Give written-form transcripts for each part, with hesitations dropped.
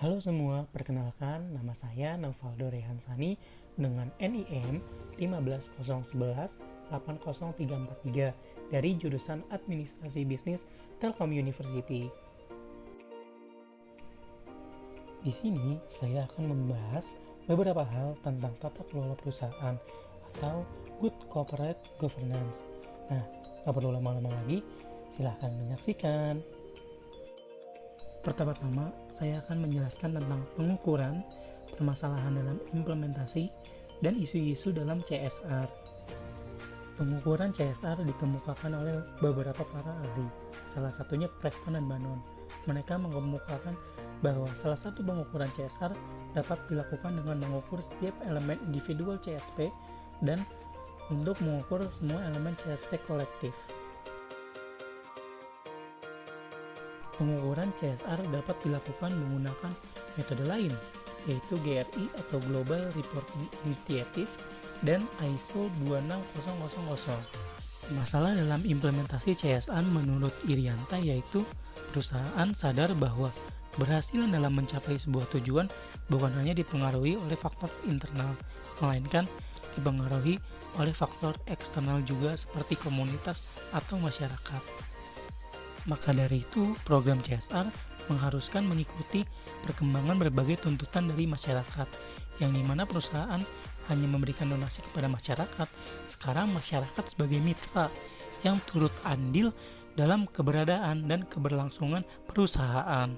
Halo semua, perkenalkan nama saya Novaldo Rehansani dengan NIM 15011-80343 dari jurusan Administrasi Bisnis Telkom University. Di sini saya akan membahas beberapa hal tentang tata kelola perusahaan atau Good Corporate Governance. Nah, nggak perlu lama-lama lagi, silahkan menyaksikan. Pertama-tama, saya akan menjelaskan tentang pengukuran, permasalahan dalam implementasi, dan isu-isu dalam CSR. Pengukuran CSR dikemukakan oleh beberapa para ahli, salah satunya Preston dan Bannon. Mereka mengemukakan bahwa salah satu pengukuran CSR dapat dilakukan dengan mengukur setiap elemen individual CSP dan untuk mengukur semua elemen CSP kolektif. Pengukuran CSR dapat dilakukan menggunakan metode lain, yaitu GRI atau Global Reporting Initiative dan ISO 26000. Masalah dalam implementasi CSR menurut Irianta yaitu perusahaan sadar bahwa keberhasilan dalam mencapai sebuah tujuan bukan hanya dipengaruhi oleh faktor internal, melainkan dipengaruhi oleh faktor eksternal juga seperti komunitas atau masyarakat. Maka dari itu, program CSR mengharuskan mengikuti perkembangan berbagai tuntutan dari masyarakat, yang dimana perusahaan hanya memberikan donasi kepada masyarakat. Sekarang masyarakat sebagai mitra yang turut andil dalam keberadaan dan keberlangsungan perusahaan.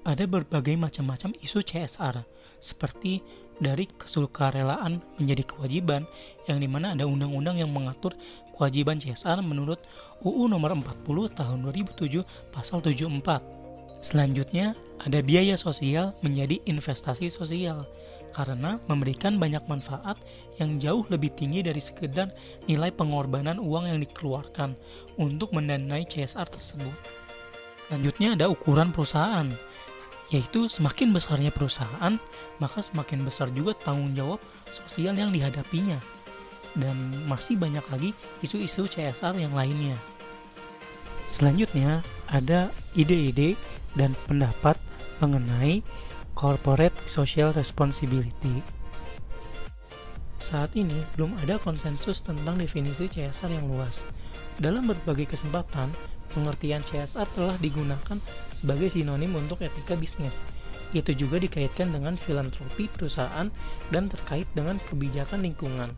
Ada berbagai macam-macam isu CSR, seperti dari kesukarelaan menjadi kewajiban, yang dimana ada undang-undang yang mengatur kewajiban CSR menurut UU Nomor 40 Tahun 2007 Pasal 74. Selanjutnya, ada biaya sosial menjadi investasi sosial, karena memberikan banyak manfaat yang jauh lebih tinggi dari sekedar nilai pengorbanan uang yang dikeluarkan untuk mendanai CSR tersebut. Selanjutnya ada ukuran perusahaan, yaitu semakin besarnya perusahaan, maka semakin besar juga tanggung jawab sosial yang dihadapinya. Dan masih banyak lagi isu-isu CSR yang lainnya. Selanjutnya, ada ide-ide dan pendapat mengenai Corporate Social Responsibility. Saat ini, belum ada konsensus tentang definisi CSR yang luas. Dalam berbagai kesempatan, pengertian CSR telah digunakan sebagai sinonim untuk etika bisnis. Itu juga dikaitkan dengan filantropi perusahaan dan terkait dengan kebijakan lingkungan.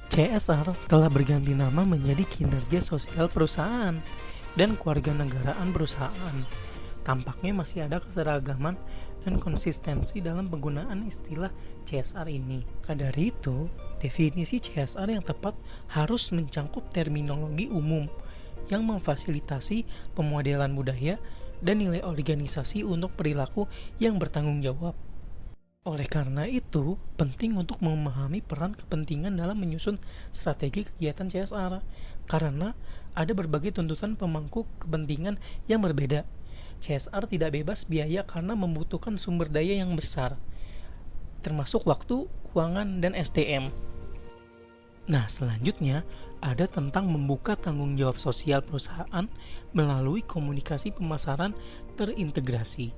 CSR telah berganti nama menjadi kinerja sosial perusahaan dan kewarganegaraan perusahaan. Tampaknya masih ada keseragaman dan konsistensi dalam penggunaan istilah CSR ini. Maka dari itu, definisi CSR yang tepat harus mencangkup terminologi umum yang memfasilitasi pemodelan budaya dan nilai organisasi untuk perilaku yang bertanggung jawab. Oleh karena itu, penting untuk memahami peran kepentingan dalam menyusun strategi kegiatan CSR, karena ada berbagai tuntutan pemangku kepentingan yang berbeda. CSR tidak bebas biaya karena membutuhkan sumber daya yang besar, termasuk waktu, keuangan, dan SDM. Nah, selanjutnya ada tentang membuka tanggung jawab sosial perusahaan melalui komunikasi pemasaran terintegrasi.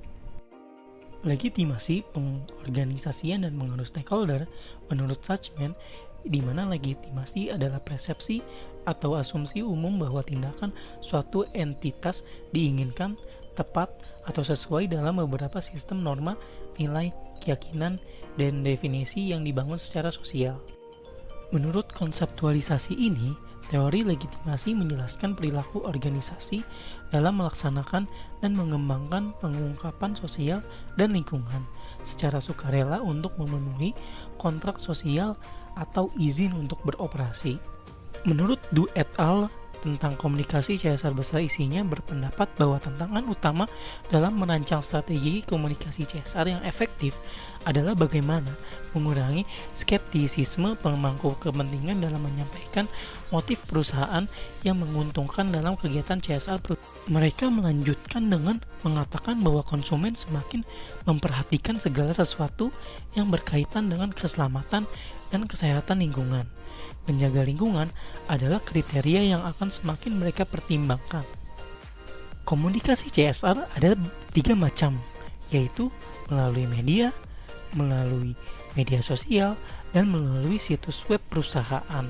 Legitimasi pengorganisasian dan pengaruh stakeholder menurut Suchman, di mana legitimasi adalah persepsi atau asumsi umum bahwa tindakan suatu entitas diinginkan, tepat, atau sesuai dalam beberapa sistem norma, nilai, keyakinan, dan definisi yang dibangun secara sosial. Menurut konseptualisasi ini, teori legitimasi menjelaskan perilaku organisasi dalam melaksanakan dan mengembangkan pengungkapan sosial dan lingkungan secara sukarela untuk memenuhi kontrak sosial atau izin untuk beroperasi. Menurut Du et al. Tentang komunikasi CSR besar isinya berpendapat bahwa tantangan utama dalam merancang strategi komunikasi CSR yang efektif adalah bagaimana mengurangi skeptisisme pemangku kepentingan dalam menyampaikan motif perusahaan yang menguntungkan dalam kegiatan CSR. Mereka melanjutkan dengan mengatakan bahwa konsumen semakin memperhatikan segala sesuatu yang berkaitan dengan keselamatan dan kesehatan lingkungan. Menjaga lingkungan adalah kriteria yang akan semakin mereka pertimbangkan. Komunikasi CSR ada 3 macam, yaitu melalui media sosial, dan melalui situs web perusahaan.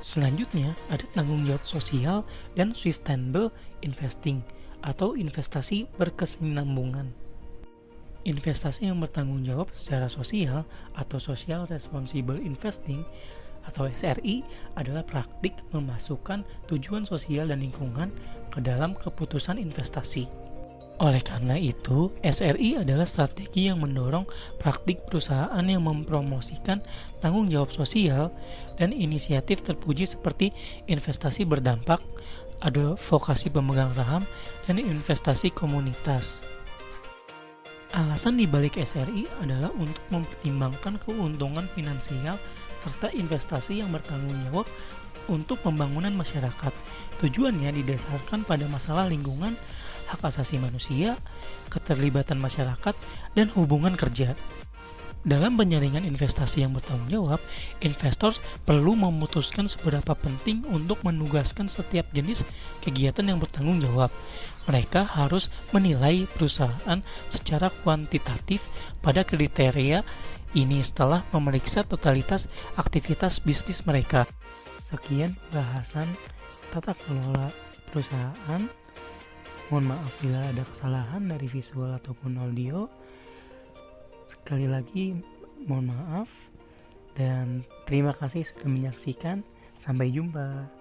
Selanjutnya, ada tanggung jawab sosial dan sustainable investing atau investasi berkesinambungan. Investasi yang bertanggung jawab secara sosial atau social responsible investing atau SRI adalah praktik memasukkan tujuan sosial dan lingkungan ke dalam keputusan investasi. Oleh karena itu, SRI adalah strategi yang mendorong praktik perusahaan yang mempromosikan tanggung jawab sosial dan inisiatif terpuji seperti investasi berdampak, advokasi pemegang saham, dan investasi komunitas. Alasan dibalik SRI adalah untuk mempertimbangkan keuntungan finansial serta investasi yang bertanggung jawab untuk pembangunan masyarakat. Tujuannya didasarkan pada masalah lingkungan, hak asasi manusia, keterlibatan masyarakat, dan hubungan kerja. Dalam penyaringan investasi yang bertanggung jawab, investor perlu memutuskan seberapa penting untuk menugaskan setiap jenis kegiatan yang bertanggung jawab. Mereka harus menilai perusahaan secara kuantitatif pada kriteria ini setelah memeriksa totalitas aktivitas bisnis mereka. Sekian bahasan tata kelola perusahaan. Mohon maaf bila ada kesalahan dari visual ataupun audio. Sekali lagi mohon maaf dan terima kasih sudah menyaksikan. Sampai jumpa.